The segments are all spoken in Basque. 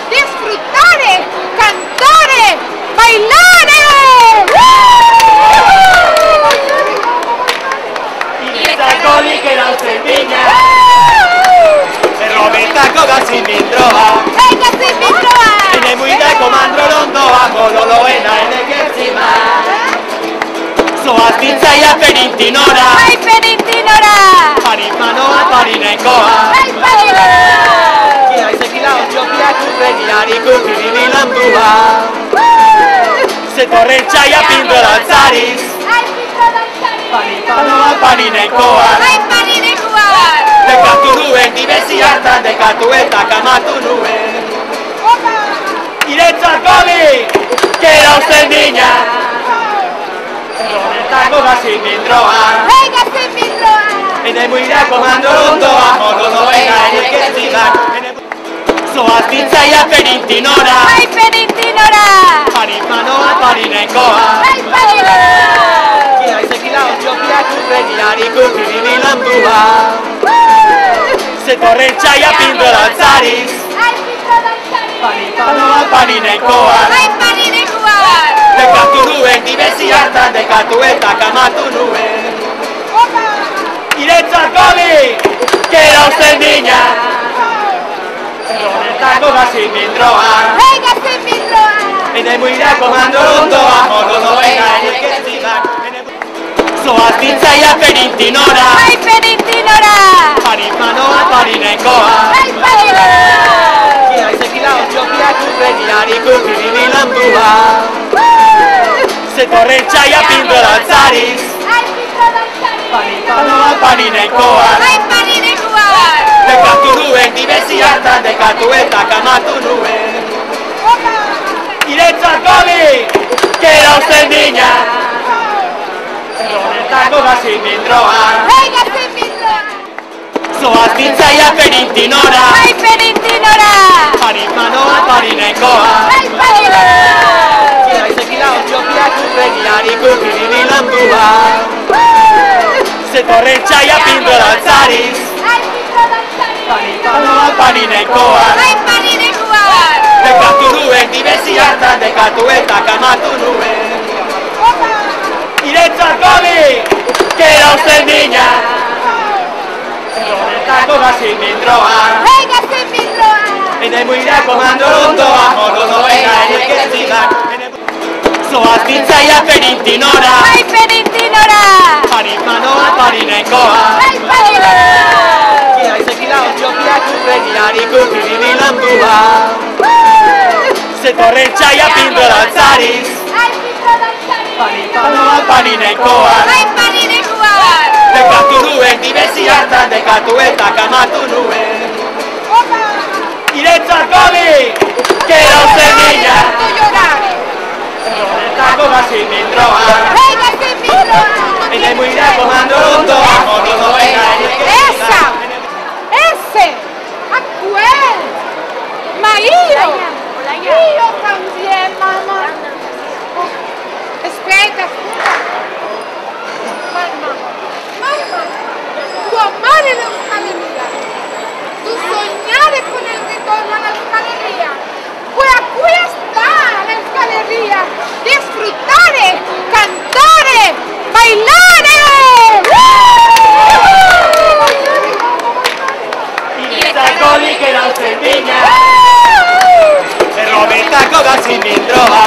disfrutare, cantare, bailare! I tacoli che non si vigna e Roberta koga si mi trova e ne muide comandro londoa kololo ena ene kertzima zoaz ditzaia perintinora parimanoa parinekoa Gira izekila ontxopiak urreniari kupiri bilandua zetorren txaia pintorantzariz Parimanoa parinekoa Dekatu nuen, dibezi hartan dekatu eta kamatu nuen Iretzako bi, kera usten dina Honetako gazi mindroa Ene muira komando londoa Monodoena ene kertzibak Zoaz ditzaia perintinora Parimanoa parinekoa Gira izekila ontxopiak urreniari kupiri bilandua Zetorren txaia pintorantzariz Parimanoa parinekoa Dekatu nuen, dibezi hartan dekatu eta kamatu nuen Iretzako bi, kera usten dina Honetako gazi mindroa Ene muira komando londoa Monodoena ene kertzibak Zoaz ditzaia perintinora Parimanoa parinekoa Gira izekila ontxopiak urreniari kupiri bilandua Zetorren txaia pintorantzariz Parimanoa parinekoa Dekatu nuen, dibezi hartan dekatu eta kamatu nuen Iretzako bi, kera usten dina Honetako gazi mindroa Zoaz ditzaia perintinora Parimanoa parinekoa Gira izekila ontxopiak urreniari kupiri bilandua Zetorren txaia pintorantzariz Parimanoa parinekoa Dekatu nuen, dibezi hartan dekatu eta kamatu nuen Iretzako bi, kera usten dina Honetako gazi mindroa Ene muira komando londoa Monodoena ene kertzibak Zoaz ditzaia perintinora Parimanoa parinekoa Gira izekila ontxopiak urreniari kupiri bilandua Zetorren txaia pintorantzariz Parimanoa parinekoa Dekatu nuen, dibezi hartan dekatu eta kamatu nuen Iretzako bi, kera usten dina Honetako gazi mindroa Ene muira komando londoa Monodoena ene kertzibak Ese, a quel, ma io también, mamá. Aspetta, mamma, tu amare la scaleria, tu sognare con el ritorno alla scaleria, pues aquí está la scaleria, disfrutare, cantare, bailare! Tacoli che non si vigna e Roberta koga si mindroa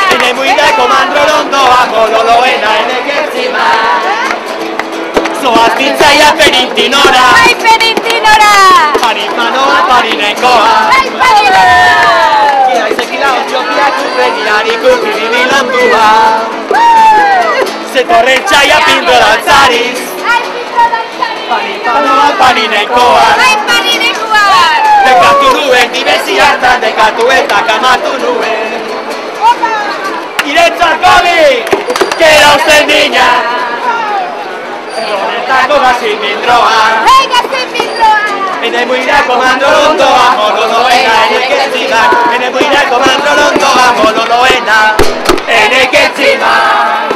e ne muide komandro londoa Kololoena ene kertzima Zoaz ditzaia perintinora Parimanoa parinekoa Gira izekila ontxopiak urreniari kupiri bilandua Zetorren txaia pintorantzariz Parimanoa parinekoa Dekatu nuen, dibezi hartan dekatu eta kamatu nuen Iretzako bi, kera usten dina Honetako gazi mindroa Ene muira komando londoa Monodoena ene kertzibak Ene muira komando londoa Monodoena ene kertzibak